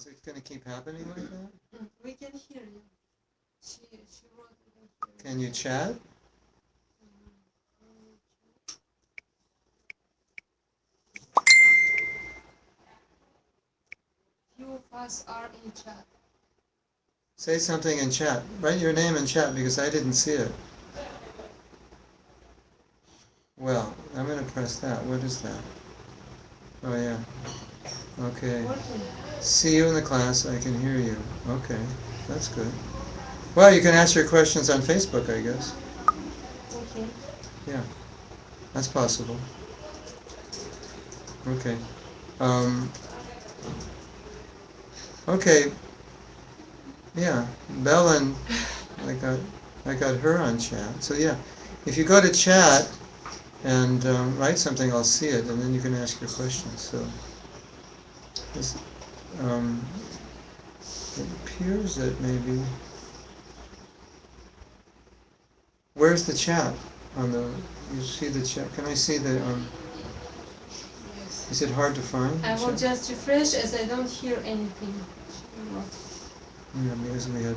Is it going to keep happening like that? We can hear you. She wrote it. Can you chat? Few of us are in chat. Say something in chat. Write your name in chat because I didn't see it. Well, I'm going to press that. What is that? Oh, yeah. Okay. See you in the class. I can hear you. Okay. That's good. Well, you can ask your questions on Facebook, I guess. Okay. Yeah. That's possible. Okay. Okay. Yeah. Bellen, I got her on chat. So yeah, if you go to chat and write something, I'll see it, and then you can ask your questions. So this, it appears that maybe. Where's the chat on the? You see the chat? Can I see the? Yes. Is it hard to find? I will just refresh as I don't hear anything. Yeah, because we had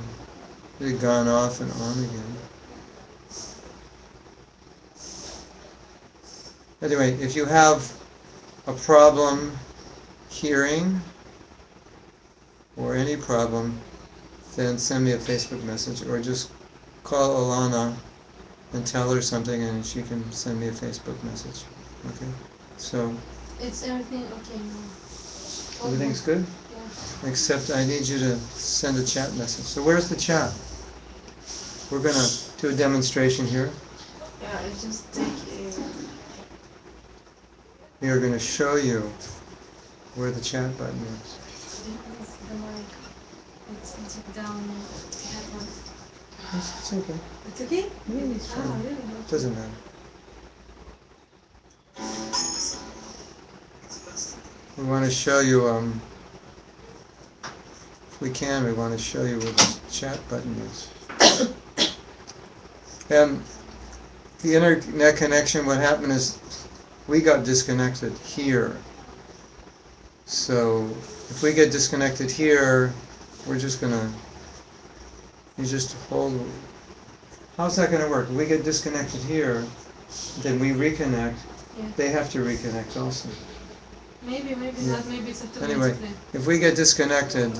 it gone off and on again. Anyway, if you have a problem hearing or any problem, then send me a Facebook message or just call Alana and tell her something and she can send me a Facebook message. Okay? So It's everything okay now. everything's good? Yeah. Except I need you to send a chat message. So where's the chat? We're going to do a demonstration here. Yeah, I just take We are going to show you where the chat button is. the mic. It's deep down that one. It's okay. It's okay? Yeah, it's fine. Really? Doesn't matter. We want to show you, if we can, we want to show you where the chat button is. And the internet connection, what happened is we got disconnected here. So if we get disconnected here, we're just going to, you just hold. How's that going to work? If we get disconnected here, then we reconnect. Yeah. They have to reconnect also. Maybe Yeah. not. Maybe it's a Anyway, if we get disconnected,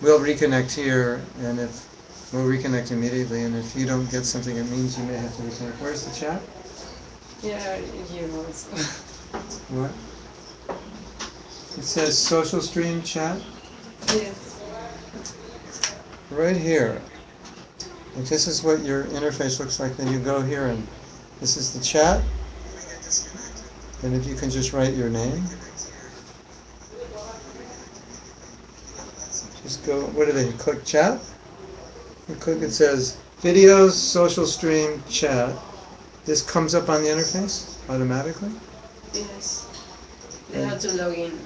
we'll reconnect here, and if we'll reconnect immediately, and if you don't get something, it means you may have to reconnect. Where's the chat? Yeah, you know. What? It says social stream chat. Yes. Right here. If this is what your interface looks like, then you go here and this is the chat. And if you can just write your name. Just go, what do they click chat? You click, it says videos, social stream, chat. This comes up on the interface automatically? Yes. They have to log in.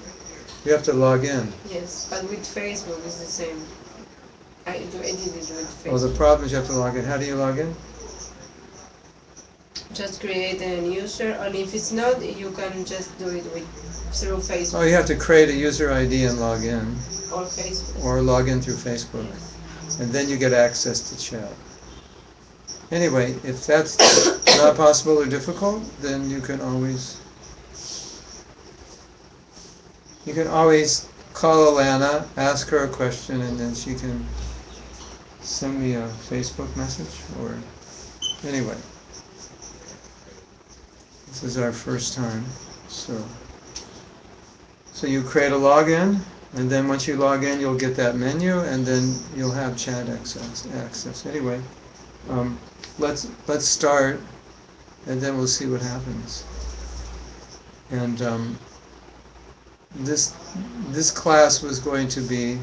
You have to log in. Yes, but with Facebook it's the same. I did it with Facebook. Well, the problem is you have to log in. How do you log in? Just create a user, and if it's not, you can just do it through Facebook. Oh, you have to create a user ID and log in. Or Facebook. Or log in through Facebook. And then you get access to chat. Anyway, if that's not possible or difficult, then you can always call Alana, ask her a question, and then she can send me a Facebook message. Or anyway, this is our first time, so you create a login, and then once you log in, you'll get that menu, and then you'll have chat access. Anyway, let's start, and then we'll see what happens. And this class was going to be,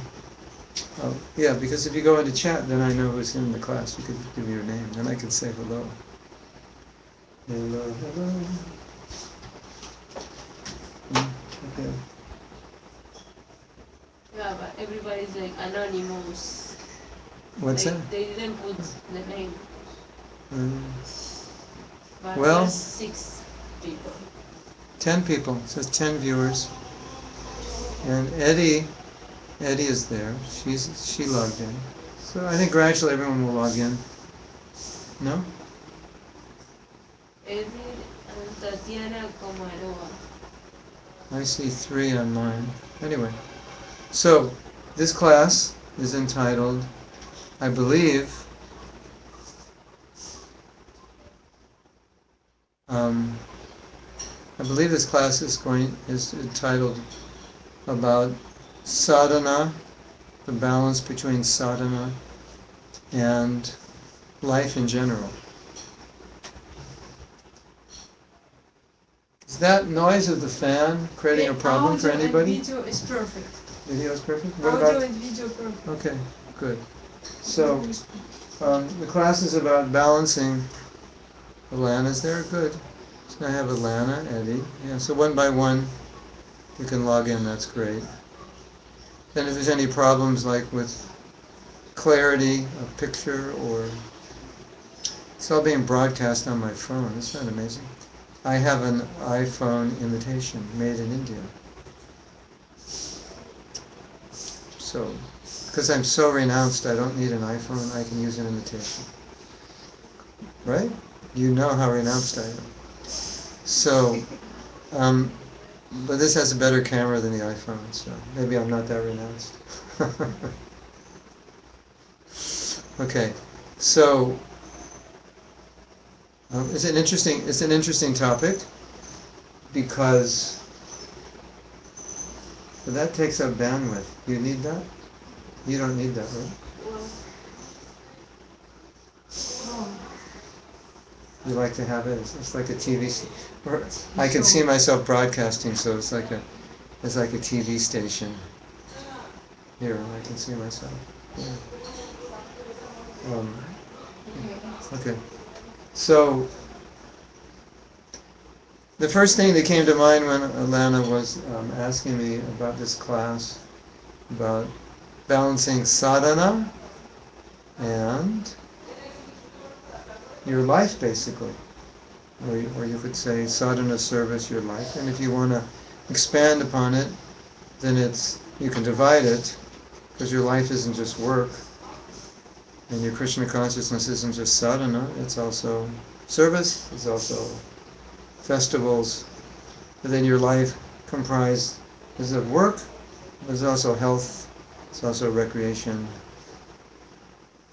yeah, because if you go into chat, then I know who's in the class. You could give me your name, and I could say hello. Hello, hello. Okay. Yeah, but everybody's like anonymous. What's that? They didn't put the name. But Well, there's 6 people. 10 people. It says 10 viewers. And Eddie Eddie is there. She logged in. So I think gradually everyone will log in. No? Edith and Tatiana Comaroa. I see 3 on mine. Anyway, so this class is entitled, I believe, this class is entitled about sadhana, the balance between sadhana and life in general. Is that noise of the fan creating a problem for anybody? Video is perfect. Video is perfect? What about and video perfect? Okay, good. So, the class is about balancing. Alana's there? Good. So I have Alana, Eddie. Yeah, so one by one you can log in, that's great. Then if there's any problems like with clarity of picture or... It's all being broadcast on my phone, isn't that amazing? I have an iPhone imitation made in India. So, because I'm so renounced, I don't need an iPhone, I can use an imitation. Right? You know how renounced I am. So, but this has a better camera than the iPhone, so maybe I'm not that renounced. Okay, so it's an interesting topic because that takes up bandwidth. You need that? You don't need that, right? You like to have it? It's like a TV. Or I can see myself broadcasting, so it's like a TV station. Here, I can see myself. Yeah. Okay. So the first thing that came to mind when Alana was asking me about this class, about balancing sadhana and your life, basically, or you could say sadhana service, your life. And if you want to expand upon it, then you can divide it, because your life isn't just work, and your Krishna consciousness isn't just sadhana, it's also service, it's also festivals. But then your life comprised is of work, but it's also health, it's also recreation,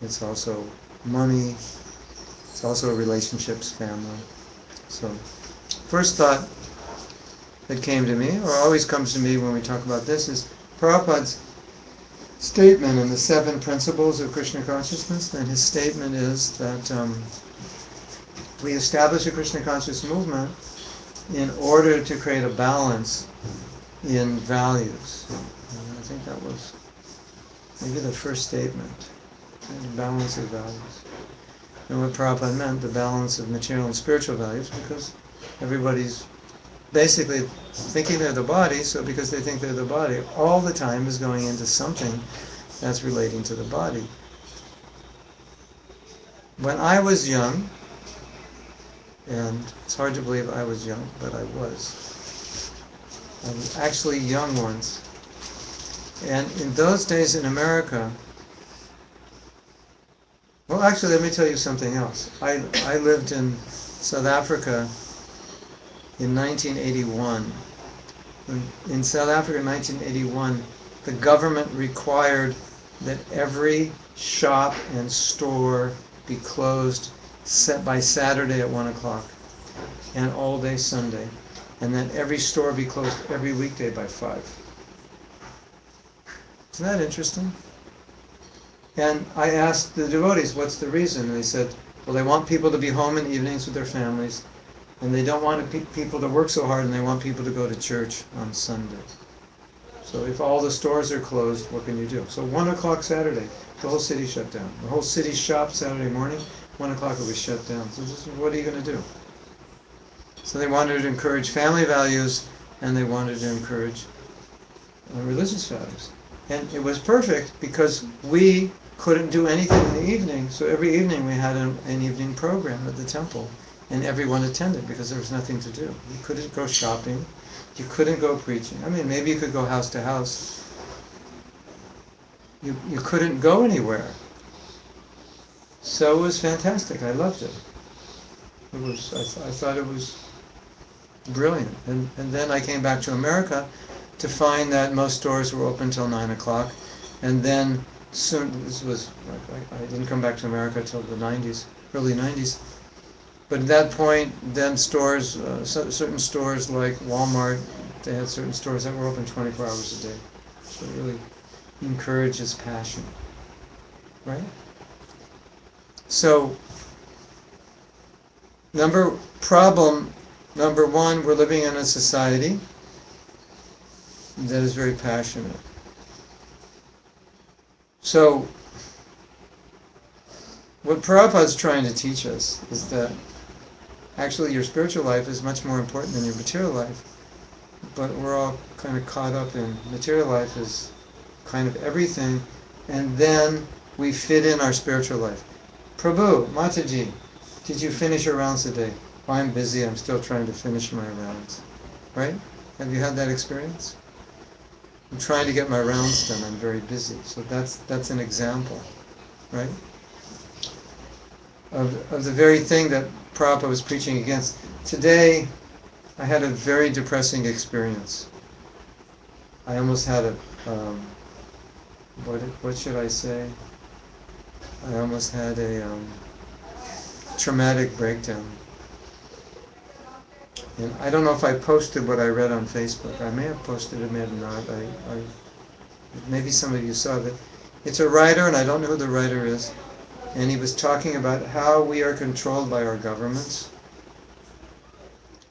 it's also money, it's also relationships, family. So, first thought that came to me, or always comes to me when we talk about this, is Prabhupada's statement in the 7 principles of Krishna consciousness. And his statement is that we establish a Krishna conscious movement in order to create a balance in values. And I think that was maybe the first statement, the balance of values. And what Prabhupada meant, the balance of material and spiritual values, because everybody's basically thinking they're the body, so because they think they're the body, all the time is going into something that's relating to the body. When I was young, and it's hard to believe I was young, but I was actually young once. And in those days in America, well, actually, let me tell you something else. I lived in South Africa in 1981. In South Africa in 1981, the government required that every shop and store be closed by Saturday at 1 o'clock and all day Sunday, and that every store be closed every weekday by 5. Isn't that interesting? And I asked the devotees, what's the reason? And they said, well, they want people to be home in the evenings with their families, and they don't want people to work so hard, and they want people to go to church on Sunday. So if all the stores are closed, what can you do? So 1 o'clock Saturday, the whole city shut down. The whole city shop Saturday morning, 1 o'clock it was shut down. So what are you going to do? So they wanted to encourage family values, and they wanted to encourage religious values. And it was perfect because we couldn't do anything in the evening, so every evening we had an evening program at the temple, and everyone attended because there was nothing to do. You couldn't go shopping, you couldn't go preaching. I mean, maybe you could go house to house, you couldn't go anywhere. So it was fantastic. I loved it. I thought it was brilliant. And then I came back to America to find that most stores were open till 9 o'clock. And then soon, I didn't come back to America till the 90s, early 90s. But at that point, then stores, certain stores like Walmart, they had certain stores that were open 24 hours a day. So it really encourages passion, right? So, number one, we're living in a society that is very passionate. So, what Prabhupada's trying to teach us is that actually your spiritual life is much more important than your material life. But we're all kind of caught up in material life as kind of everything, and then we fit in our spiritual life. Prabhu, Mataji, did you finish your rounds today? Oh, I'm busy, I'm still trying to finish my rounds. Right? Have you had that experience? I'm trying to get my rounds done, I'm very busy. So that's an example, right? Of the very thing that Prabhupada was preaching against. Today, I had a very depressing experience. I almost had a, what should I say? I almost had a traumatic breakdown. And I don't know if I posted what I read on Facebook. I may have posted it, may have not. Maybe some of you saw that. It's a writer, and I don't know who the writer is. And he was talking about how we are controlled by our governments,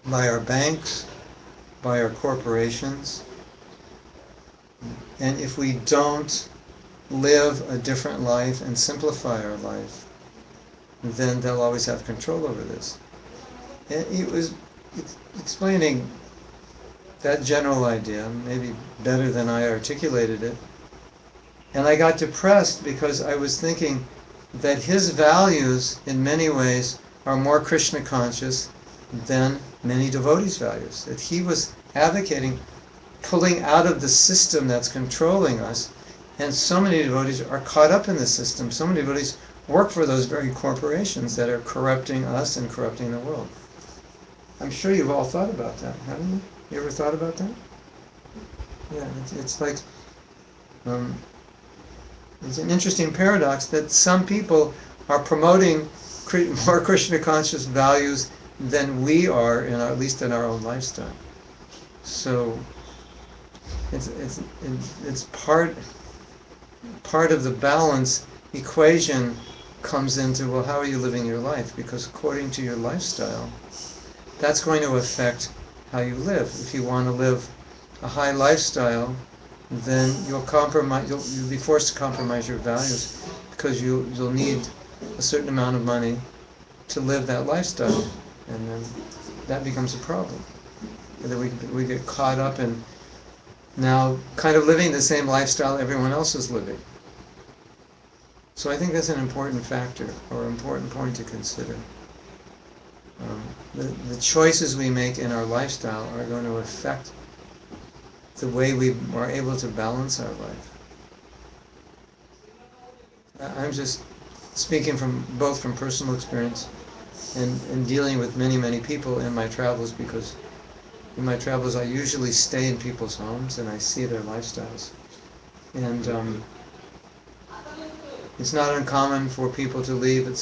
by our banks, by our corporations. And if we don't live a different life and simplify our life, then they'll always have control over this. And he was explaining that general idea, maybe better than I articulated it. And I got depressed because I was thinking that his values, in many ways, are more Krishna conscious than many devotees' values. That he was advocating pulling out of the system that's controlling us, and so many devotees are caught up in the system. So many devotees work for those very corporations that are corrupting us and corrupting the world. I'm sure you've all thought about that, haven't you? You ever thought about that? Yeah, it's like, it's an interesting paradox that some people are promoting more Krishna conscious values than we are, at least in our own lifestyle. So it's part of the balance equation comes into, well, how are you living your life? Because according to your lifestyle, that's going to affect how you live. If you want to live a high lifestyle, then you'll be forced to compromise your values, because you'll need a certain amount of money to live that lifestyle, and then that becomes a problem. And then we get caught up in now kind of living the same lifestyle everyone else is living. So I think that's an important factor, or important point to consider. The choices we make in our lifestyle are going to affect the way we are able to balance our life. I'm just speaking both from personal experience and dealing with many, many people in my travels, because in my travels I usually stay in people's homes and I see their lifestyles. And it's not uncommon for people to leave at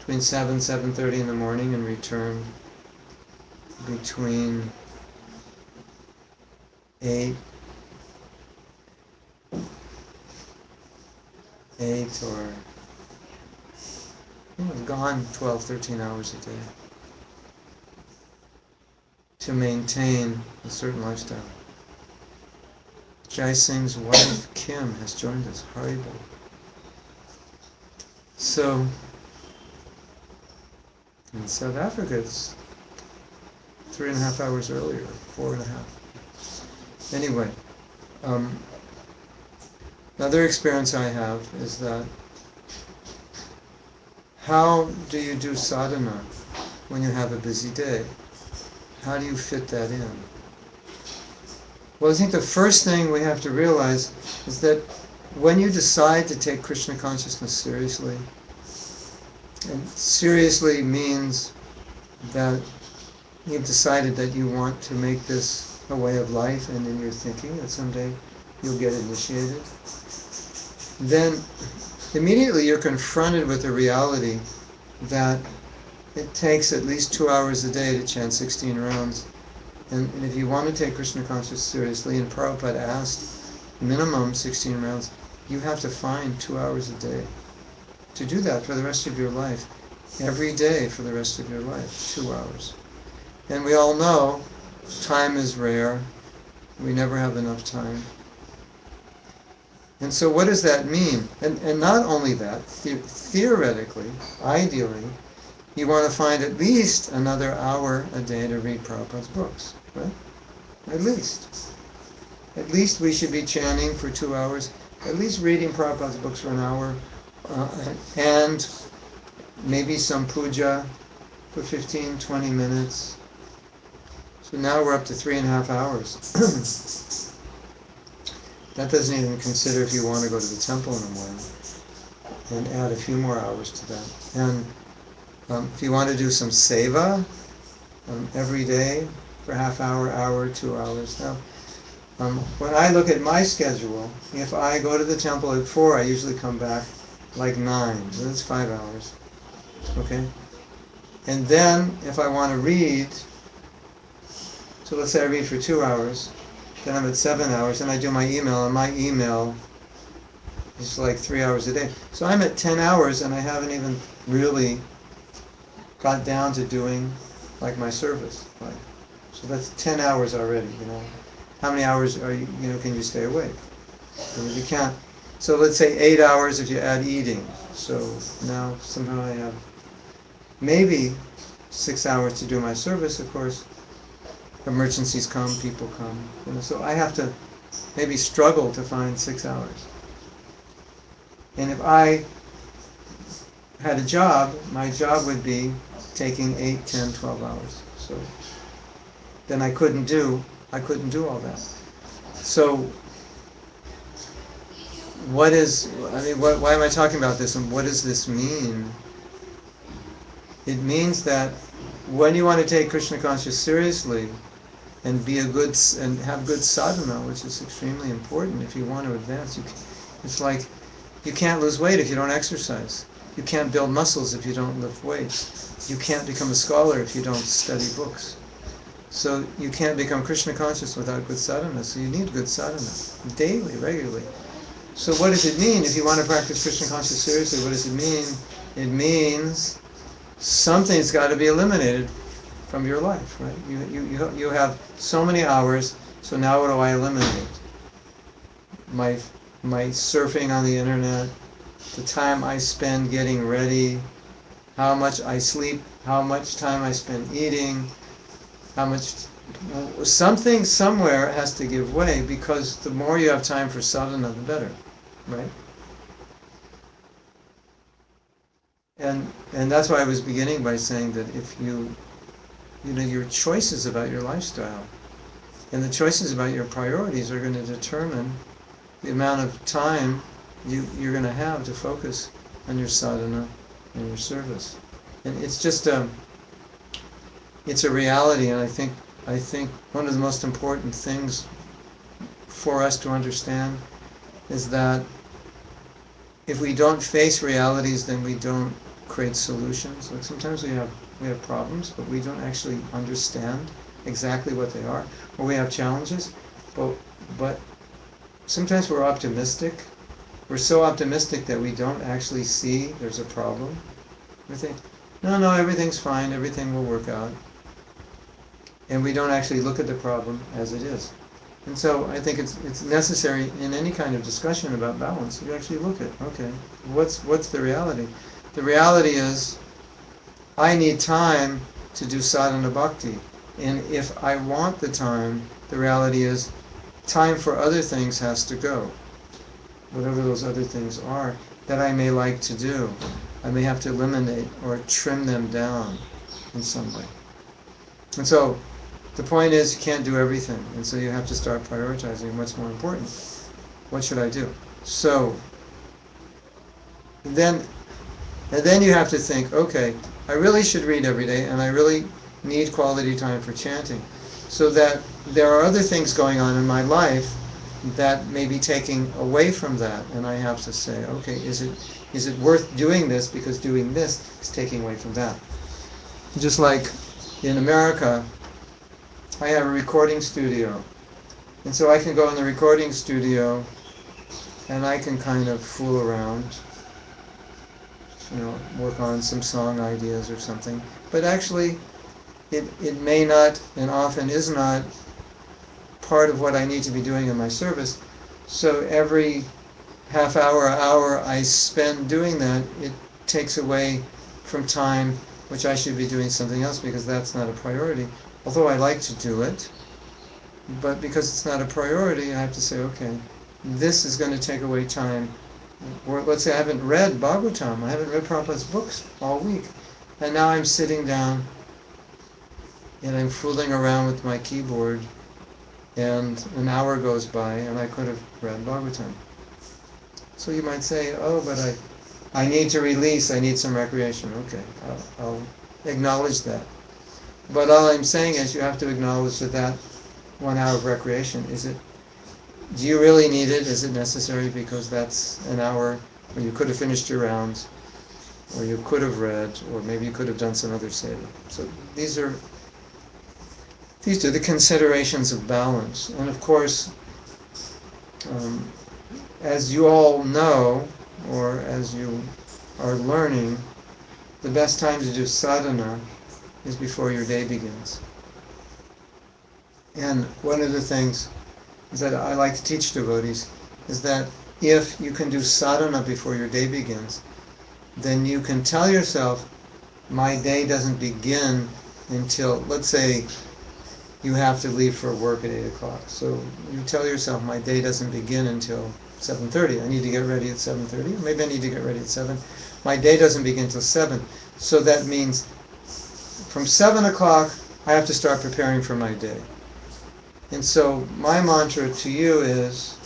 between 7:30 in the morning, and return between 8 or gone 12, 13 hours a day to maintain a certain lifestyle. Jai Singh's wife Kim has joined us. Haribol. So in South Africa it's 3.5 hours earlier, 4.5. Anyway, another experience I have is that how do you do sadhana when you have a busy day? How do you fit that in? Well, I think the first thing we have to realize is that when you decide to take Krishna consciousness seriously, and seriously means that you've decided that you want to make this a way of life, and in your thinking that someday you'll get initiated, then immediately you're confronted with the reality that it takes at least 2 hours a day to chant 16 rounds. And if you want to take Krishna consciousness seriously, and Prabhupada asked minimum 16 rounds, you have to find 2 hours a day to do that for the rest of your life. Every day for the rest of your life, 2 hours. And we all know time is rare. We never have enough time. And so what does that mean? And not only that, theoretically, ideally, you want to find at least another hour a day to read Prabhupada's books, right? At least. At least we should be chanting for 2 hours, at least reading Prabhupada's books for an hour, and maybe some puja for 15, 20 minutes. So now we're up to 3.5 hours. That doesn't even consider if you want to go to the temple in the morning, and add a few more hours to that. And if you want to do some seva every day for half hour, 2 hours. Now, when I look at my schedule, if I go to the temple at 4, I usually come back like 9. So that's 5 hours. Okay? And then if I want to read, so let's say I read for 2 hours, then I'm at 7 hours, and I do my email, and my email is like 3 hours a day. So I'm at 10 hours, and I haven't even really got down to doing like my service. Right? So that's 10 hours already, you know. How many hours are you, can you stay awake? And if you can't, so let's say 8 hours if you add eating. So now somehow I have maybe 6 hours to do my service, of course. Emergencies come, people come. So I have to maybe struggle to find 6 hours. And if I had a job, my job would be taking 8, 10, 12 hours. So then I couldn't do all that. So why am I talking about this, and what does this mean? It means that when you want to take Krishna consciousness seriously and be and have good sadhana, which is extremely important if you want to advance, it's like you can't lose weight if you don't exercise. You can't build muscles if you don't lift weights. You can't become a scholar if you don't study books. So you can't become Krishna conscious without good sadhana. So you need good sadhana, daily, regularly. So what does it mean if you want to practice Krishna consciousness seriously? What does it mean? It means something's got to be eliminated from your life, right? You have so many hours, so now what do I eliminate? My surfing on the internet, the time I spend getting ready, how much I sleep, how much time I spend eating, something somewhere has to give way, because the more you have time for sadhana, the better, right? And that's why I was beginning by saying that if your choices about your lifestyle and the choices about your priorities are going to determine the amount of time you're going to have to focus on your sadhana and your service. And it's just it's a reality, and I think one of the most important things for us to understand is that if we don't face realities, then we don't create solutions. Like sometimes we have problems, but we don't actually understand exactly what they are, or we have challenges, but sometimes we're optimistic. We're so optimistic that we don't actually see there's a problem. We think, no, everything's fine, everything will work out. And we don't actually look at the problem as it is. And so I think it's necessary in any kind of discussion about balance, you actually look at, okay, what's the reality? The reality is, I need time to do sadhana bhakti. And if I want the time, the reality is, time for other things has to go. Whatever those other things are that I may like to do. I may have to eliminate or trim them down in some way. And so the point is, you can't do everything, and so you have to start prioritizing what's more important. What should I do? So then, and then you have to think, okay, I really should read every day, and I really need quality time for chanting, so that there are other things going on in my life that may be taking away from that, and I have to say, okay, is it worth doing this, because doing this is taking away from that. Just like in America, I have a recording studio, and so I can go in the recording studio and I can kind of fool around, work on some song ideas or something, but actually it may not, and often is not, part of what I need to be doing in my service. So every half hour I spend doing that, it takes away from time which I should be doing something else, because that's not a priority. Although I like to do it, but because it's not a priority, I have to say, okay, this is going to take away time. Or let's say I haven't read Bhagavatam, I haven't read Prabhupada's books all week, and now I'm sitting down and I'm fooling around with my keyboard, and an hour goes by and I could have read Bhagavatam. So you might say, oh, but I need to release, I need some recreation. Okay, I'll acknowledge that. But all I'm saying is you have to acknowledge that 1 hour of recreation, do you really need it? Is it necessary? Because that's an hour when you could have finished your rounds, or you could have read, or maybe you could have done some other seva. So these are the considerations of balance. And of course, as you all know, or as you are learning, the best time to do sadhana is before your day begins. And one of the things is that I like to teach devotees is that if you can do sadhana before your day begins, then you can tell yourself, my day doesn't begin until, let's say, you have to leave for work at 8 o'clock. So you tell yourself, my day doesn't begin until 7:30. I need to get ready at 7:30. Or maybe I need to get ready at 7. My day doesn't begin until 7. So that means from 7 o'clock, I have to start preparing for my day. And so my mantra to you is,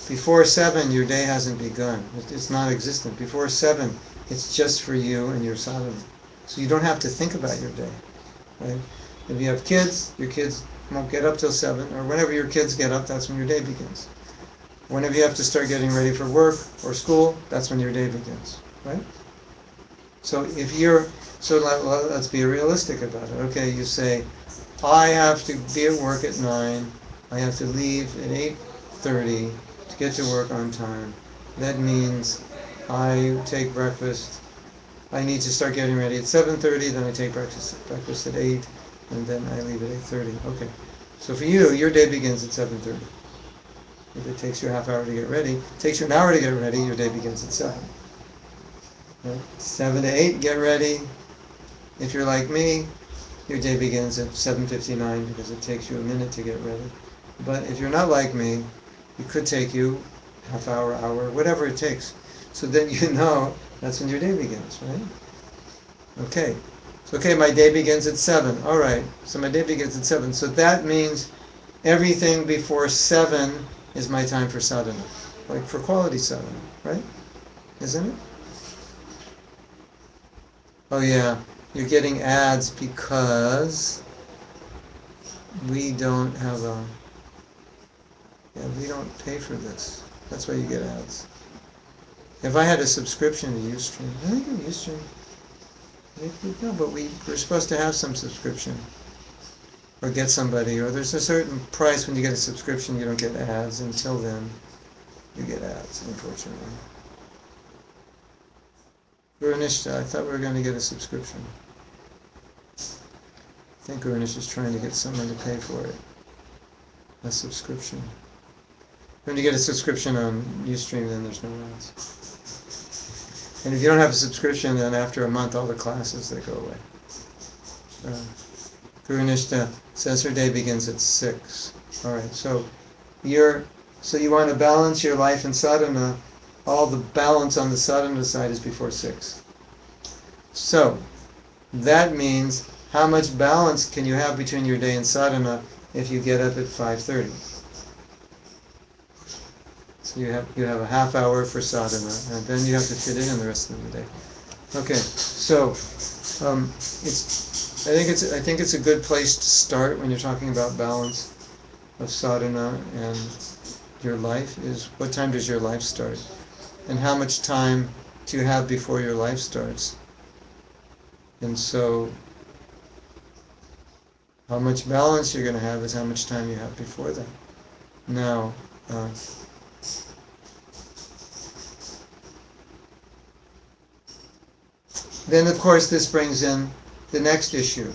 before 7, your day hasn't begun. It's not existent. Before 7, it's just for you and your sadhana. So you don't have to think about your day. Right? If you have kids, your kids won't get up till 7, or whenever your kids get up, that's when your day begins. Whenever you have to start getting ready for work or school, that's when your day begins. Right? So let's be realistic about it. Okay, you say, I have to be at work at 9. I have to leave at 8:30 to get to work on time. That means I take breakfast. I need to start getting ready at 7:30. Then I take breakfast at 8, and then I leave at 8:30. Okay. So for you, your day begins at 7:30. If it takes you a half hour to get ready, takes you an hour to get ready, your day begins at 7. Right? 7 to 8, get ready. If you're like me, your day begins at 7:59 because it takes you a minute to get ready. But if you're not like me, it could take you half hour, whatever it takes. So then you know that's when your day begins, right? Okay. So, okay, my day begins at 7. All right. So my day begins at 7. So that means everything before 7 is my time for sadhana, like for quality sadhana, right? Isn't it? Oh yeah. You're getting ads because we don't pay for this. That's why you get ads. If I had a subscription to Ustream, I think Ustream, no, but we're supposed to have some subscription, or get somebody, or there's a certain price when you get a subscription. You don't get ads. Until then, you get ads, unfortunately. Gurunishta, I thought we were going to get a subscription. I think Gurunish is trying to get someone to pay for it. A subscription. When you get a subscription on Ustream, then there's no ads. And if you don't have a subscription, then after a month, all the classes, they go away. Gurunishta says her day begins at 6. All right, so you want to balance your life in sadhana. All the balance on the sadhana side is before 6. So that means, how much balance can you have between your day and sadhana if you get up at 5:30? You have a half hour for sadhana, and then you have to fit in the rest of the day. Okay, so I think it's a good place to start when you're talking about balance of sadhana and your life. Is what time does your life start, and how much time do you have before your life starts? And so, how much balance you're going to have is how much time you have before that. Now, then of course this brings in the next issue.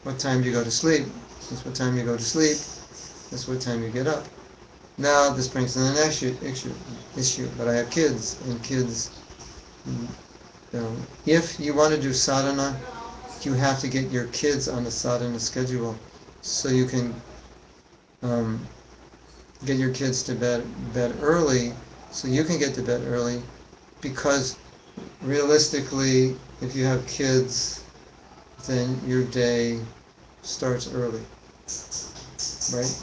What time do you go to sleep? That's what time you go to sleep. That's what time you get up. Now this brings in the next issue. But I have kids, and kids, if you want to do sadhana, you have to get your kids on the sadhana schedule, so you can get your kids to bed early, so you can get to bed early, because realistically, if you have kids, then your day starts early, right?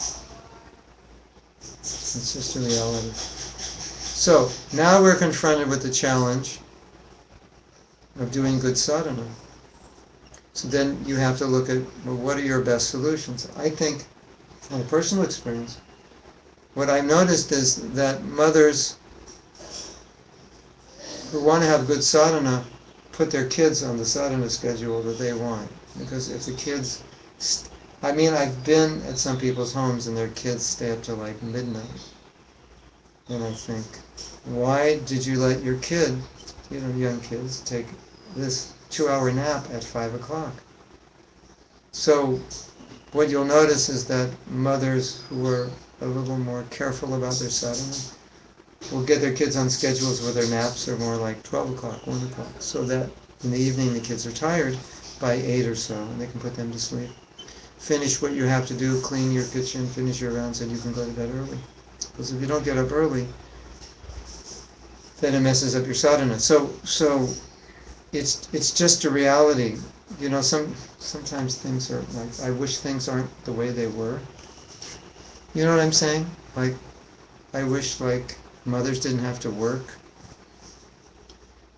It's just a reality. So now we're confronted with the challenge of doing good sadhana. So then you have to look at, well, what are your best solutions? I think, from my personal experience, what I've noticed is that mothers who want to have good sadhana put their kids on the sadhana schedule that they want. Because if the kids... I've been at some people's homes and their kids stay up till like midnight. And I think, why did you let your kid, young kids, take this 2-hour nap at 5 o'clock? So what you'll notice is that mothers who are a little more careful about their sadhana will get their kids on schedules where their naps are more like 12 o'clock, 1 o'clock, so that in the evening the kids are tired by 8 or so, and they can put them to sleep. Finish what you have to do, clean your kitchen, finish your rounds, and you can go to bed early. Because if you don't get up early, then it messes up your sadhana. So it's just a reality. Sometimes things are like, I wish things aren't the way they were. You know what I'm saying? Like, I wish mothers didn't have to work,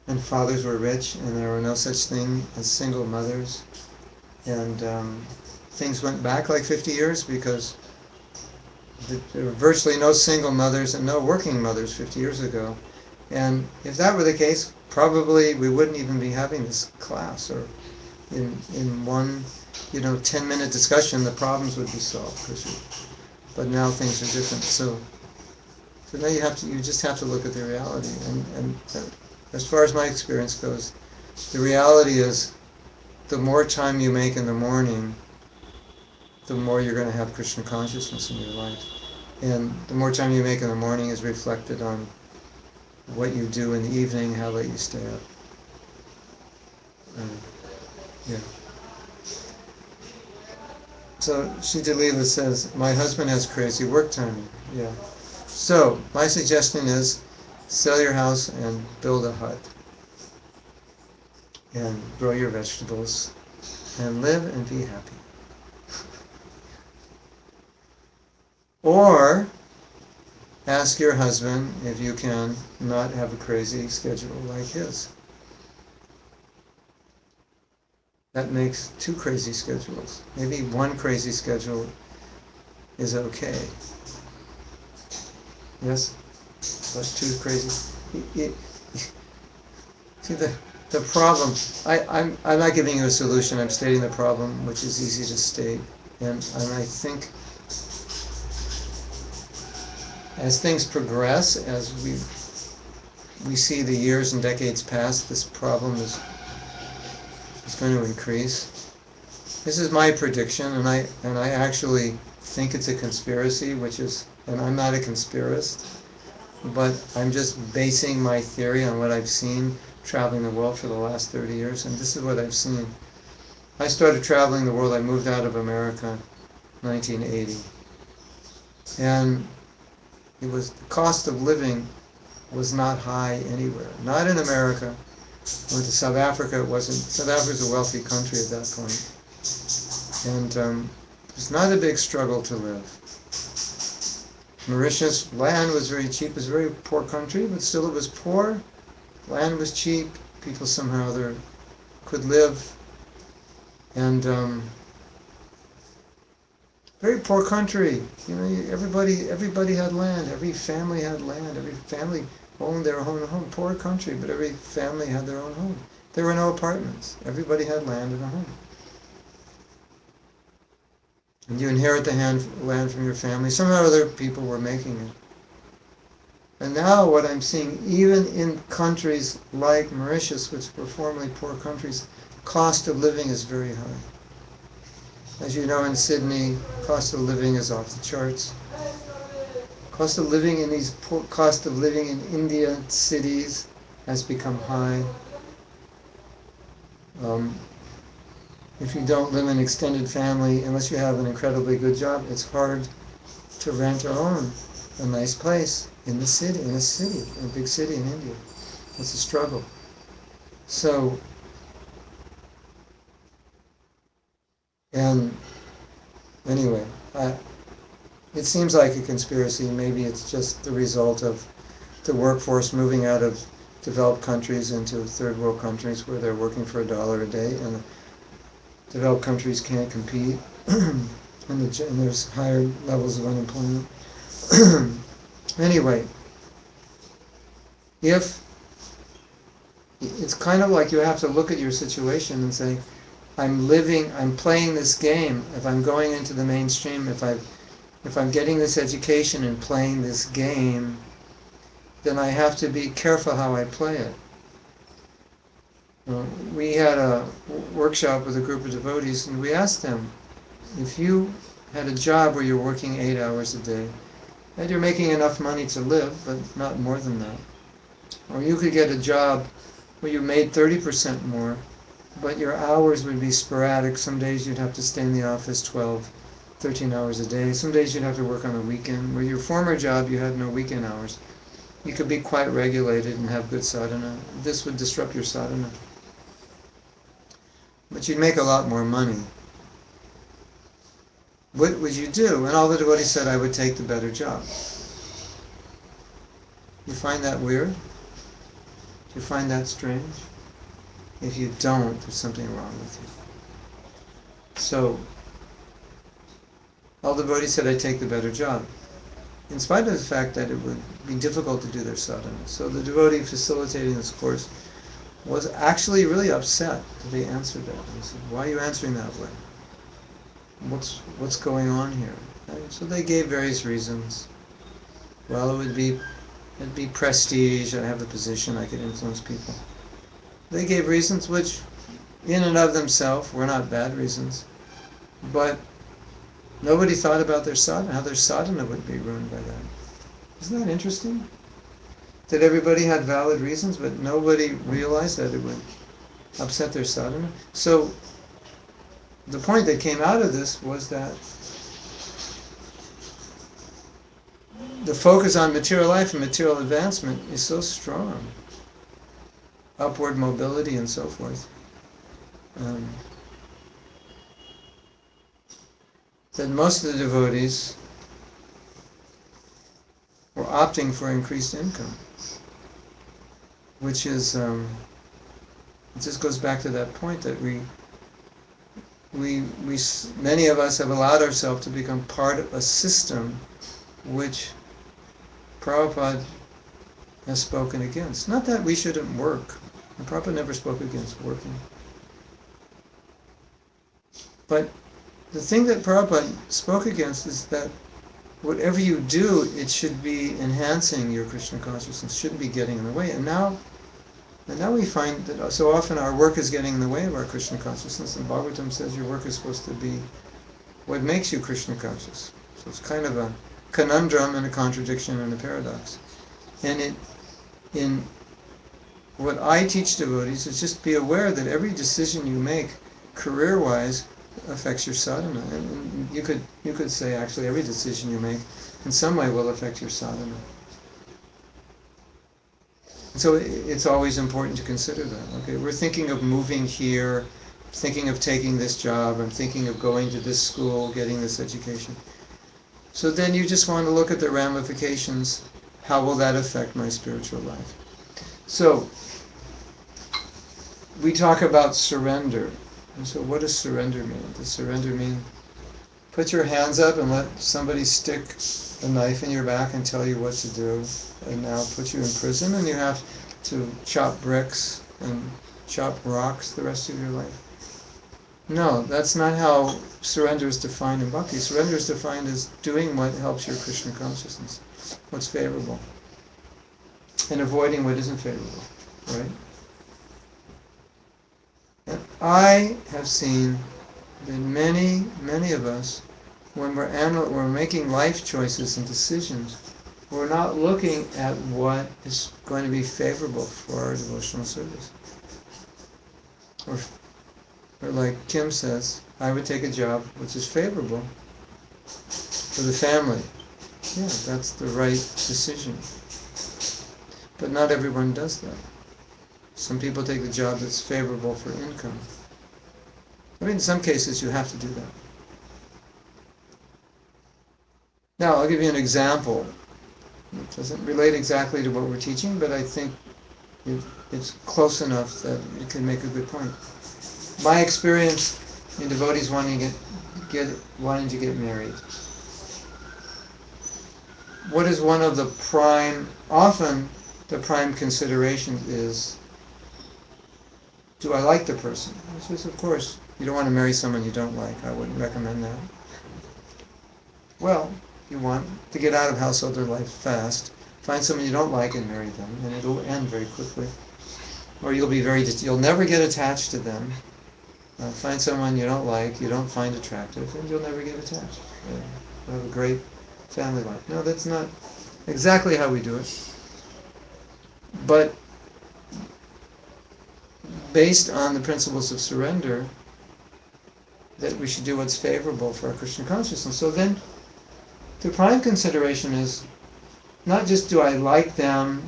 and fathers were rich, and there were no such thing as single mothers, and things went back like 50 years because there were virtually no single mothers and no working mothers 50 years ago. And if that were the case, probably we wouldn't even be having this class, or in one 10-minute discussion the problems would be solved. But now things are different. So now you just have to look at the reality. And as far as my experience goes, the reality is the more time you make in the morning, the more you're going to have Krishna consciousness in your life. And the more time you make in the morning is reflected on what you do in the evening, how late you stay up. Yeah. So Shita Leela says, my husband has crazy work timing. Yeah. So my suggestion is, sell your house and build a hut. And grow your vegetables. And live and be happy. Or ask your husband if you can not have a crazy schedule like his. That makes 2 crazy schedules. Maybe 1 crazy schedule is okay. Yes? But 2 crazy. See the problem. I'm not giving you a solution. I'm stating the problem, which is easy to state. And I think as things progress, as we see the years and decades pass, this problem is going to increase. This is my prediction, and I actually think it's a conspiracy, and I'm not a conspiracist, but I'm just basing my theory on what I've seen traveling the world for the last 30 years, and this is what I've seen. I started traveling the world, I moved out of America in 1980, and the cost of living was not high anywhere. Not in America. I went to South Africa. South Africa's a wealthy country at that point. And it's not a big struggle to live. Mauritius, land was very cheap. It was a very poor country, but still it was poor. Land was cheap. People somehow there could live. And very poor country. You know, everybody had land. Every family had land. Every family owned their own home. Poor country, but every family had their own home. There were no apartments. Everybody had land and a home. And you inherit the land from your family. Somehow other people were making it. And now what I'm seeing, even in countries like Mauritius, which were formerly poor countries, cost of living is very high. As you know, in Sydney, cost of living is off the charts. Cost of living in Indian cities has become high. If you don't live in an extended family, unless you have an incredibly good job, it's hard to rent or own a nice place in a big city in India. It's a struggle. So, and anyway, it seems like a conspiracy. Maybe it's just the result of the workforce moving out of developed countries into third world countries where they're working for $1 a day, and developed countries can't compete, and there's higher levels of unemployment. Anyway, if it's kind of like you have to look at your situation and say, I'm playing this game. If I'm going into the mainstream, if I'm getting this education and playing this game, then I have to be careful how I play it. We had a workshop with a group of devotees, and we asked them, if you had a job where you're working 8 hours a day, and you're making enough money to live, but not more than that, or you could get a job where you made 30% more, but your hours would be sporadic. Some days you'd have to stay in the office 12, 13 hours a day. Some days you'd have to work on a weekend. Where your former job, you had no weekend hours. You could be quite regulated and have good sadhana. This would disrupt your sadhana. But you'd make a lot more money. What would you do? And all the devotees said, I would take the better job. You find that weird? Do you find that strange? If you don't, there's something wrong with you. So, all the devotees said, I'd take the better job, in spite of the fact that it would be difficult to do their sadhana. So the devotee facilitating this course was actually really upset that they answered that. He said, why are you answering that way? What's going on here? And so they gave various reasons. Well, it'd be prestige, I have the position, I could influence people. They gave reasons which, in and of themselves, were not bad reasons. But nobody thought about their sadhana, how their sadhana would be ruined by that. Isn't that interesting? That everybody had valid reasons, but nobody realized that it would upset their sadhana. So, the point that came out of this was that the focus on material life and material advancement is so strong. Upward mobility and so forth. That most of the devotees were opting for increased income, which is, it just goes back to that point that many of us have allowed ourselves to become part of a system which Prabhupada has spoken against. Not that we shouldn't work. And Prabhupada never spoke against working. But the thing that Prabhupada spoke against is that whatever you do, it should be enhancing your Krishna consciousness, shouldn't be getting in the way. And now we find that so often our work is getting in the way of our Krishna consciousness, and Bhagavatam says your work is supposed to be what makes you Krishna conscious. So it's kind of a conundrum and a contradiction and a paradox. And in what I teach devotees is just be aware that every decision you make career-wise affects your sadhana. And you could say actually every decision you make in some way will affect your sadhana. And so it's always important to consider that. Okay, we're thinking of moving here, thinking of taking this job, I'm thinking of going to this school, getting this education. So then you just want to look at the ramifications. How will that affect my spiritual life? So, we talk about surrender. And so what does surrender mean? Does surrender mean put your hands up and let somebody stick a knife in your back and tell you what to do, and now put you in prison and you have to chop bricks and chop rocks the rest of your life? No, that's not how surrender is defined in Bhakti. Surrender is defined as doing what helps your Krishna consciousness, what's favorable, and avoiding what isn't favorable, right? And I have seen that many of us, when we're making life choices and decisions, we're not looking at what is going to be favorable for our devotional service. Or like Kim says, I would take a job which is favorable for the family. Yeah, that's the right decision. But not everyone does that. Some people take the job that's favorable for income. I mean, in some cases you have to do that. Now, I'll give you an example. It doesn't relate exactly to what we're teaching, but I think it's close enough that it can make a good point. My experience in devotees wanting to get married. What is one of the often the prime consideration is, do I like the person? Which is, of course, you don't want to marry someone you don't like. I wouldn't recommend that. Well, you want to get out of householder life fast. Find someone you don't like and marry them, and it'll end very quickly. Or you'll never get attached to them. Find someone you don't like, you don't find attractive, and you'll never get attached. You'll have a great family life. No, that's not exactly how we do it. But based on the principles of surrender, that we should do what's favorable for our Krishna consciousness. So then, the prime consideration is not just do I like them,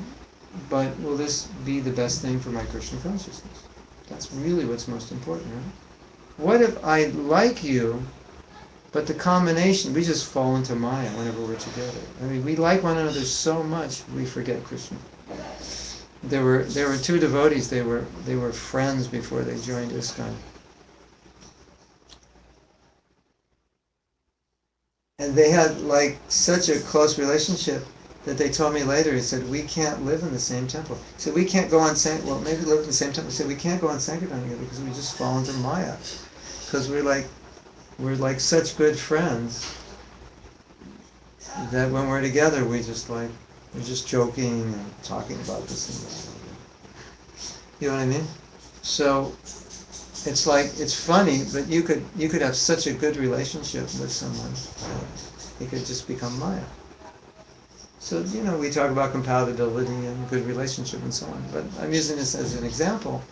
but will this be the best thing for my Krishna consciousness? That's really what's most important, right? What if I like you, but the combination, we just fall into Maya whenever we're together. I mean, we like one another so much, we forget Krishna. There were two devotees, they were friends before they joined ISKCON. And they had like such a close relationship that they told me later, he said, we can't live in the same temple. He said, we can't go on, maybe live in the same temple. He said, we can't go on Sankirtan together because we just fall into Maya. Because we're like such good friends that when we're together, we're just joking and talking about this and that. You know what I mean? So it's funny, but you could have such a good relationship with someone that it could just become Maya. So, we talk about compatibility and good relationship and so on, but I'm using this as an example.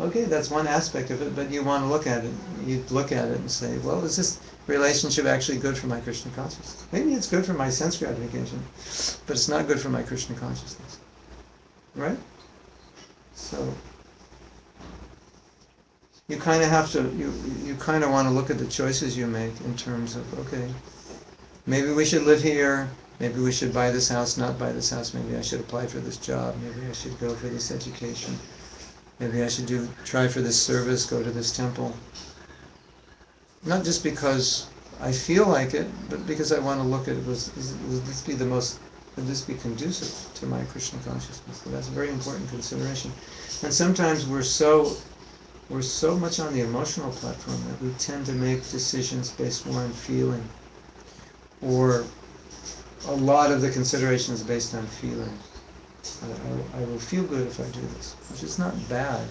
Okay, that's one aspect of it, but you want to look at it. You look at it and say, well, is this relationship actually good for my Krishna consciousness? Maybe it's good for my sense gratification, but it's not good for my Krishna consciousness. Right? So, you kind of have to, you kind of want to look at the choices you make in terms of, okay, maybe we should live here, maybe we should buy this house, not buy this house, maybe I should apply for this job, maybe I should go for this education, maybe I should try for this service, go to this temple. Not just because I feel like it, but because I want to look at it, would this be conducive to my Krishna consciousness? So that's a very important consideration. And sometimes we're so much on the emotional platform that we tend to make decisions based more on feeling, or a lot of the consideration is based on feeling. I will feel good if I do this, which is not bad,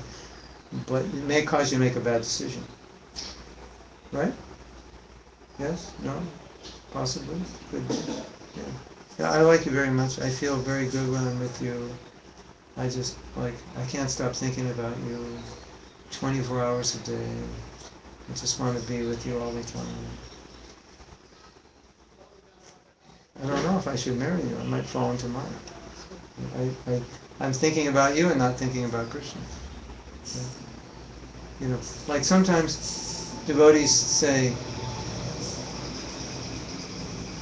but it may cause you to make a bad decision. Right? Yes? No? Possibly? Could be. Yeah, I like you very much. I feel very good when I'm with you. I can't stop thinking about you 24 hours a day. I just want to be with you all the time. I don't know if I should marry you. I might fall into mine. I'm thinking about you and not thinking about Krishna. Like sometimes devotees say,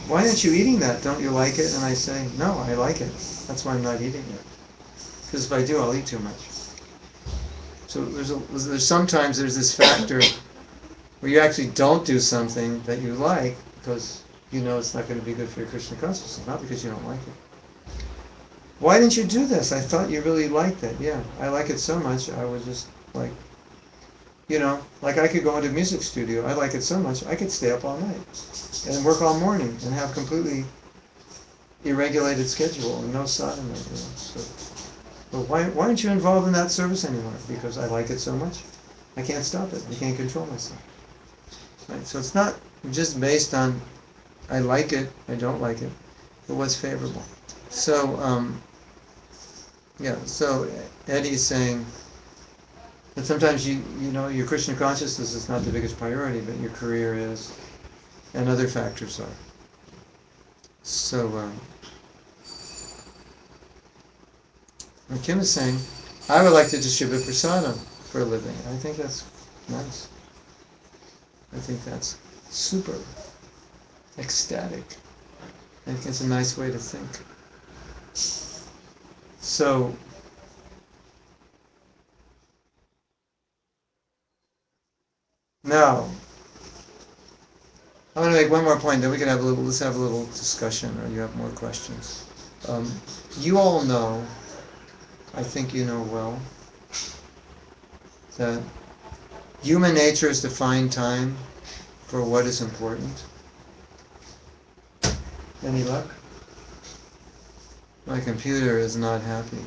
why aren't you eating that? Don't you like it? And I say, no, I like it. That's why I'm not eating it. Because if I do, I'll eat too much. So there's sometimes there's this factor where you actually don't do something that you like because you know it's not going to be good for your Krishna consciousness, not because you don't like it. Why didn't you do this? I thought you really liked it. Yeah, I like it so much, I was just like, like I could go into a music studio. I like it so much, I could stay up all night and work all morning and have completely irregulated schedule and no sadhana. But why aren't you involved in that service anymore? Because I like it so much. I can't stop it. I can't control myself. Right? So it's not just based on I like it, I don't like it, but what's favorable. So, so Eddie's saying that sometimes your Krishna consciousness is not the biggest priority, but your career is, and other factors are. So, and Kim is saying, I would like to distribute prasadam for a living. I think that's nice. I think that's super ecstatic. I think it's a nice way to think. So, now, I want to make one more point, then we can let's have a little discussion, or you have more questions. You all know, I think you know well, that human nature is to find time for what is important. Any luck? My computer is not happy.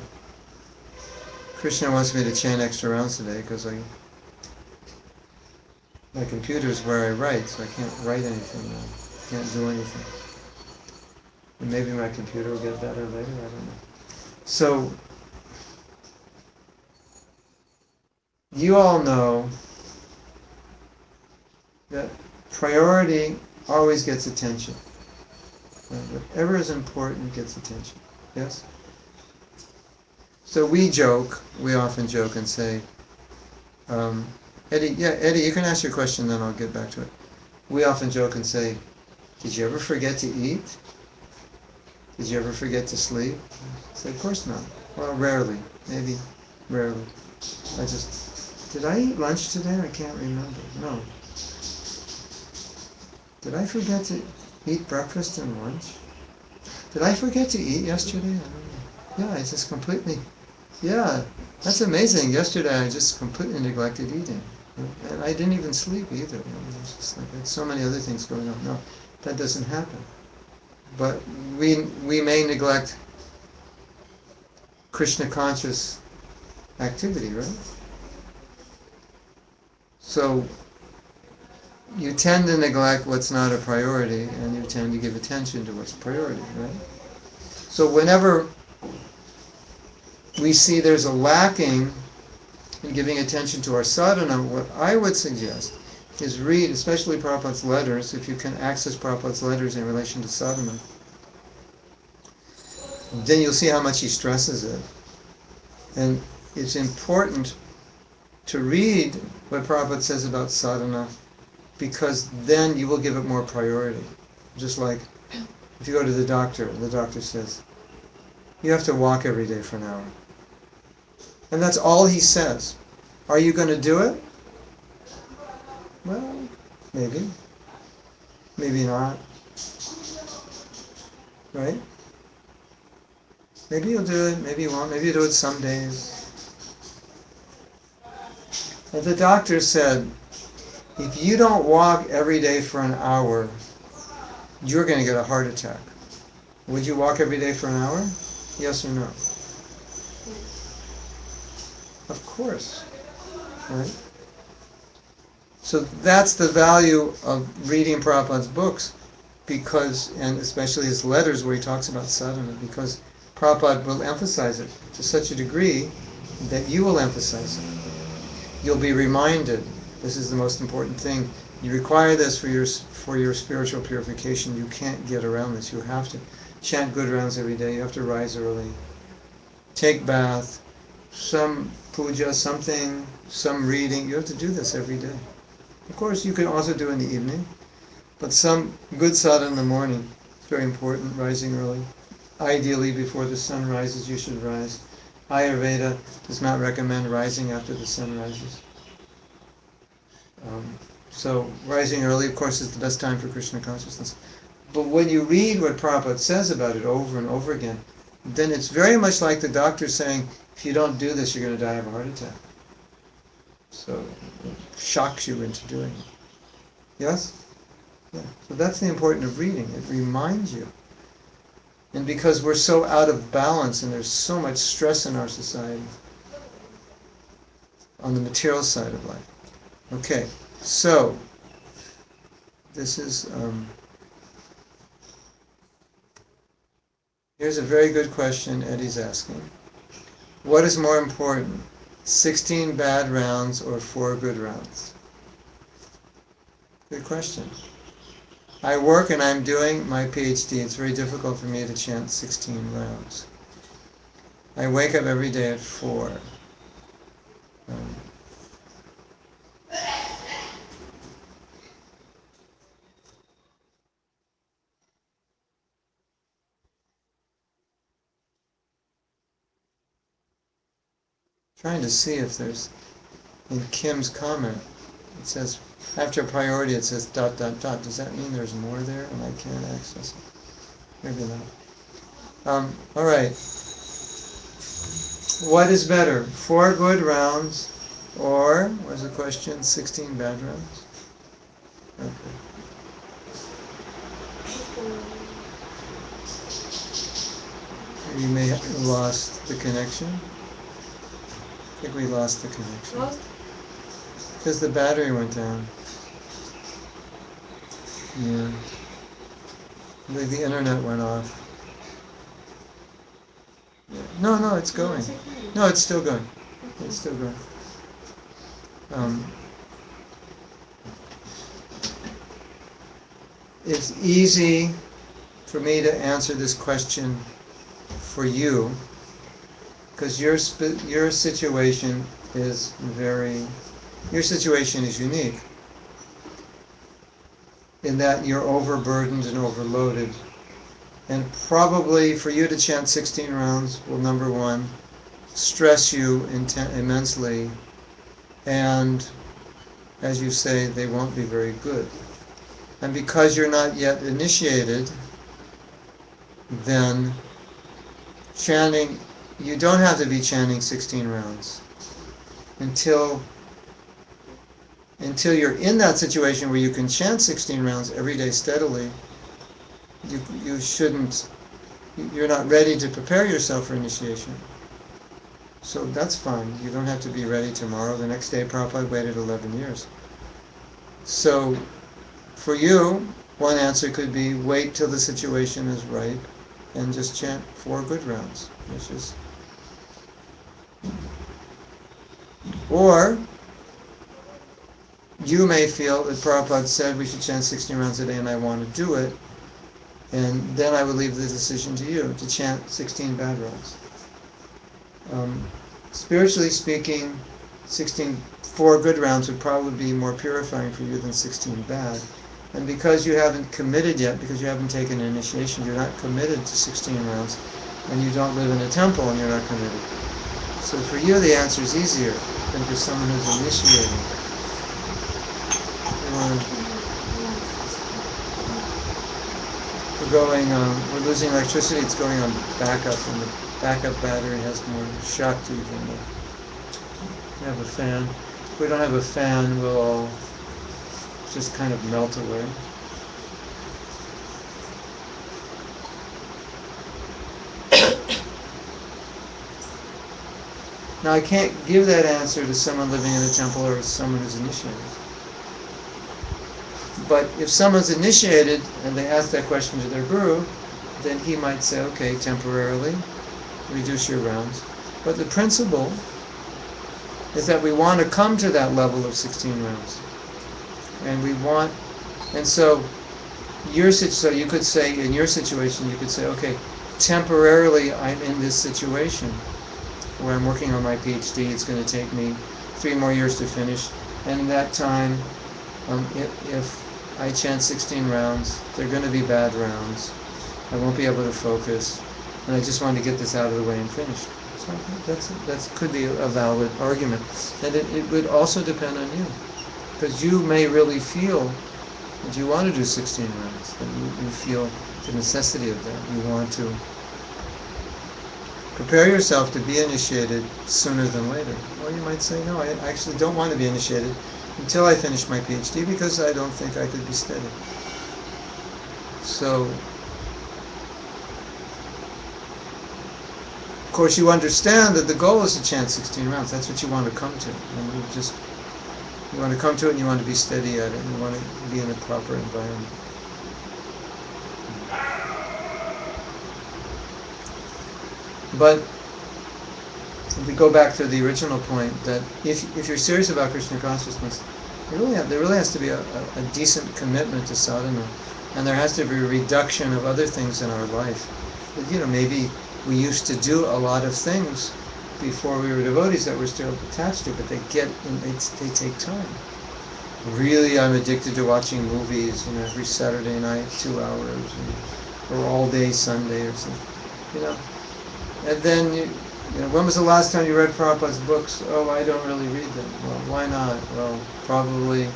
Krishna wants me to chant extra rounds today because my computer is where I write, so I can't write anything now. Can't do anything. And maybe my computer will get better later, I don't know. So, you all know that priority always gets attention. Whatever is important gets attention. Yes? So we often joke and say, Eddie, you can ask your question, then I'll get back to it. We often joke and say, did you ever forget to eat? Did you ever forget to sleep? I say, of course not. Well, rarely. Maybe rarely. Did I eat lunch today? I can't remember. No. Did I forget to eat breakfast and lunch? Did I forget to eat yesterday? I don't know. Yeah, I just completely... Yeah, that's amazing. Yesterday I just completely neglected eating. And I didn't even sleep either. It's just like, there's so many other things going on. No, that doesn't happen. But we may neglect Krishna conscious activity, right? So you tend to neglect what's not a priority, and you tend to give attention to what's a priority, right? So whenever we see there's a lacking in giving attention to our sadhana, what I would suggest is read, especially Prabhupada's letters, if you can access Prabhupada's letters in relation to sadhana. Then you'll see how much he stresses it. And it's important to read what Prabhupada says about sadhana, because then you will give it more priority. Just like if you go to the doctor says, you have to walk every day for an hour. And that's all he says. Are you going to do it? Well, maybe. Maybe not. Right? Maybe you'll do it, maybe you won't. Maybe you'll do it some days. And the doctor said, if you don't walk every day for an hour, you're going to get a heart attack. Would you walk every day for an hour? Yes or no? Of course. Right? So that's the value of reading Prabhupada's books, because, and especially his letters where he talks about sadhana, because Prabhupada will emphasize it to such a degree that you will emphasize it. You'll be reminded, this is the most important thing. You require this for your spiritual purification. You can't get around this. You have to chant good rounds every day. You have to rise early. Take bath. Some puja, some reading. You have to do this every day. Of course, you can also do it in the evening, but some good sadhana in the morning. Very important, rising early. Ideally, before the sun rises, you should rise. Ayurveda does not recommend rising after the sun rises. So rising early, of course, is the best time for Krishna consciousness. But when you read what Prabhupada says about it over and over again, then it's very much like the doctor saying, if you don't do this, you're going to die of a heart attack. So it shocks you into doing it. Yes? Yeah. So that's the importance of reading. It reminds you. And because we're so out of balance and there's so much stress in our society on the material side of life. Okay, so this is here's a very good question Eddie's asking. What is more important, 16 bad rounds or 4 good rounds? Good question. I work and I'm doing my PhD. It's very difficult for me to chant 16 rounds. I wake up every day at 4. Trying to see if there's, in Kim's comment, it says, after priority it says ... Does that mean there's more there and I can't access it? Maybe not. All right. What is better, 4 good rounds or, what's the question, 16 bad rounds? Okay. You may have lost the connection. I think we lost the connection. Lost? Because the battery went down. Yeah. The internet went off. Yeah. No, it's going. No, it's still going. It's still going. It's easy for me to answer this question for you, because your situation is unique in that you're overburdened and overloaded, and probably for you to chant 16 rounds will, number one, stress you immensely, and as you say, they won't be very good. And because you're not yet initiated, then chanting, you don't have to be chanting 16 rounds until you're in that situation where you can chant 16 rounds every day steadily. You're not ready to prepare yourself for initiation. So that's fine. You don't have to be ready tomorrow. The next day, Prabhupada waited 11 years. So for you, one answer could be wait till the situation is right and just chant 4 good rounds. Or you may feel that Prabhupada said we should chant 16 rounds a day and I want to do it, and then I would leave the decision to you to chant 16 bad rounds. Spiritually speaking, 4 good rounds would probably be more purifying for you than 16 bad. And because you haven't committed yet, because you haven't taken an initiation, you're not committed to 16 rounds, and you don't live in a temple and you're not committed. So for you the answer is easier than for someone who's initiating. We're losing electricity, it's going on backup, and the backup battery has more shock to it than we have a fan. If we don't have a fan, we'll all just kind of melt away. Now I can't give that answer to someone living in a temple or someone who's initiated. But if someone's initiated and they ask that question to their guru, then he might say, okay, temporarily, reduce your rounds. But the principle is that we want to come to that level of 16 rounds. And so you could say, in your situation, you could say, okay, temporarily I'm in this situation where I'm working on my PhD. It's going to take me 3 more years to finish. And in that time, if I chant 16 rounds, they're going to be bad rounds. I won't be able to focus, and I just wanted to get this out of the way and finish. So that could be a valid argument. And it would also depend on you. Because you may really feel that you want to do 16 rounds, that you feel the necessity of that. You want to prepare yourself to be initiated sooner than later. Or you might say, no, I actually don't want to be initiated until I finish my PhD because I don't think I could be steady. So, of course, you understand that the goal is to chant 16 rounds. That's what you want to come to. And you want to come to it and you want to be steady at it. And you want to be in a proper environment. But if we go back to the original point, that if you're serious about Krishna consciousness, there really has to be a decent commitment to sadhana, and there has to be a reduction of other things in our life. Maybe we used to do a lot of things before we were devotees that we're still attached to, but they take time. Really, I'm addicted to watching movies, every Saturday night, 2 hours, or all day Sunday or something, And then, when was the last time you read Prabhupada's books? Oh, I don't really read them. Well, why not? Well, probably,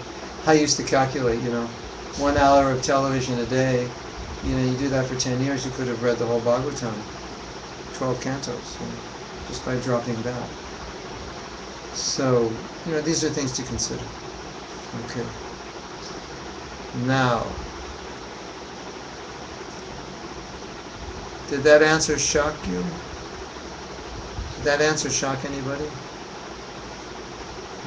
I used to calculate, 1 hour of television a day. You do that for 10 years, you could have read the whole Bhagavatam, 12 cantos, just by dropping that. So, these are things to consider. Okay. Now, did that answer shock you? Did that answer shock anybody?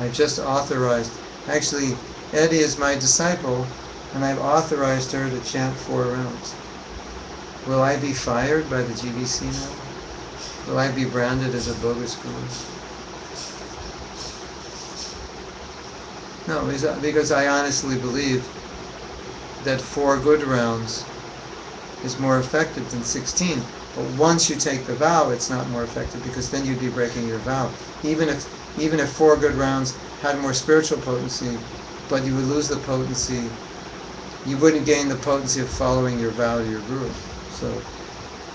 I just authorized. Actually, Eddie is my disciple, and I've authorized her to chant 4 rounds. Will I be fired by the GBC now? Will I be branded as a bogus guru? No, because I honestly believe that 4 good rounds is more effective than 16. But once you take the vow, it's not more effective, because then you'd be breaking your vow. Even if 4 good rounds had more spiritual potency, but you would lose the potency, you wouldn't gain the potency of following your vow to your guru. So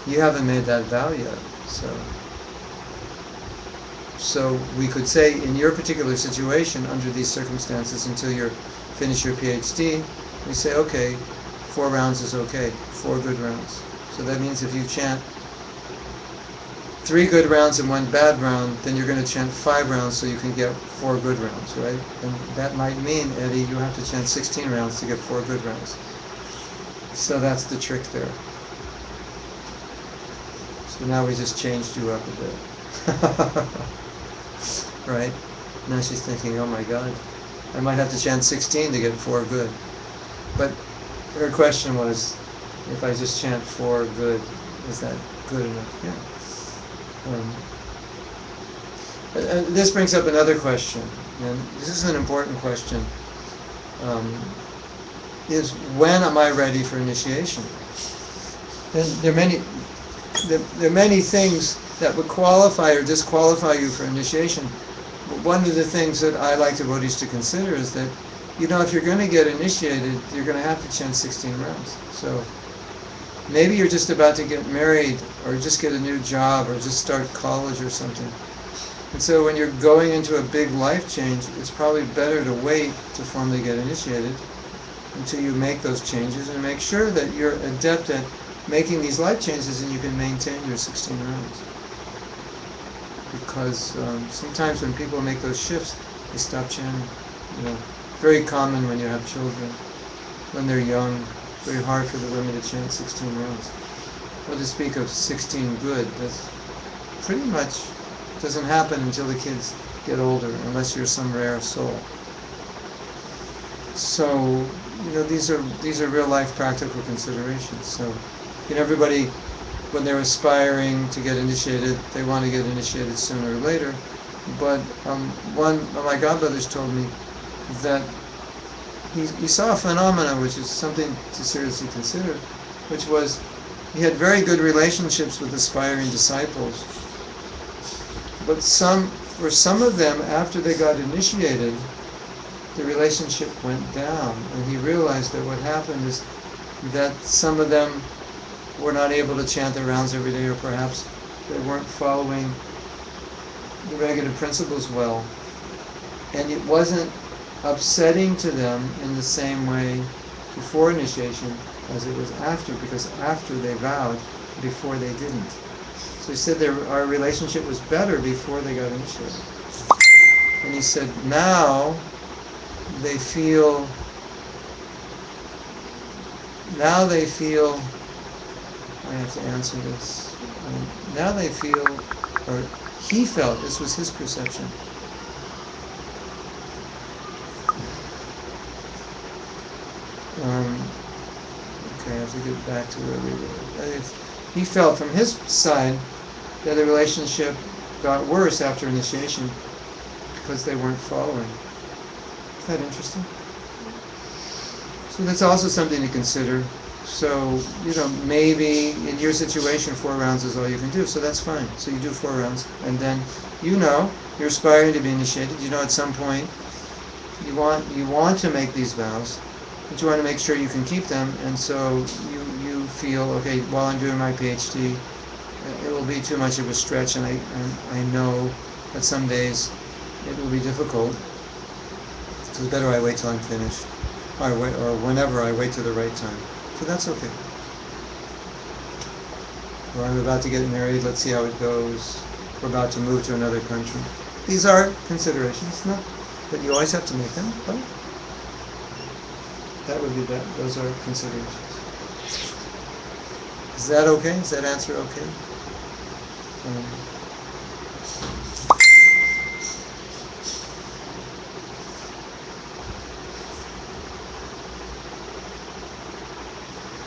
you haven't made that vow yet. So we could say, in your particular situation, under these circumstances, until you finish your PhD, we say, okay, 4 rounds is okay, 4 good rounds. So that means if you chant 3 good rounds and 1 bad round, then you're going to chant 5 rounds so you can get 4 good rounds, right? And that might mean, Eddie, you have to chant 16 rounds to get 4 good rounds. So that's the trick there. So now we just changed you up a bit. Right? Now she's thinking, oh my God, I might have to chant 16 to get 4 good. But her question was, if I just chant 4 good, is that good enough? Yeah. This brings up another question, and this is an important question, is when am I ready for initiation? And there are many things that would qualify or disqualify you for initiation. But one of the things that I like devotees to consider is that, if you're going to get initiated, you're going to have to chant 16 rounds. So maybe you're just about to get married, or just get a new job, or just start college or something. And so when you're going into a big life change, it's probably better to wait to formally get initiated until you make those changes, and make sure that you're adept at making these life changes and you can maintain your 16 rounds. Because sometimes when people make those shifts, they stop chanting. Very common when you have children, when they're young. Very hard for the women to chant 16 rounds. What to speak of 16 good? That's pretty much doesn't happen until the kids get older, unless you're some rare soul. So, these are real life practical considerations. So, everybody, when they're aspiring to get initiated, they want to get initiated sooner or later. But one of my godbrothers told me that he saw a phenomenon which is something to seriously consider, which was he had very good relationships with aspiring disciples, but for some of them, after they got initiated, the relationship went down, and he realized that what happened is that some of them were not able to chant their rounds every day, or perhaps they weren't following the regular principles well. And it wasn't upsetting to them in the same way before initiation as it was after, because after they vowed, before they didn't. So he said our relationship was better before they got initiated. And he said now they feel, I have to answer this, now they feel, or he felt, this was his perception, okay, I have to get back to where we were. He felt from his side that the relationship got worse after initiation because they weren't following. Is that interesting? So that's also something to consider. So, maybe in your situation 4 rounds is all you can do, so that's fine. So you do 4 rounds, and then you're aspiring to be initiated. At some point you want to make these vows, but you want to make sure you can keep them, and so you feel, okay, while I'm doing my PhD, it will be too much of a stretch, and I know that some days it will be difficult, so it's better I wait till I'm finished, or whenever I wait till the right time. So that's okay. Or I'm about to get married, let's see how it goes. We're about to move to another country. These are considerations, not that you always have to make them, but that would be that. Those are considerations. Is that okay? Is that answer okay?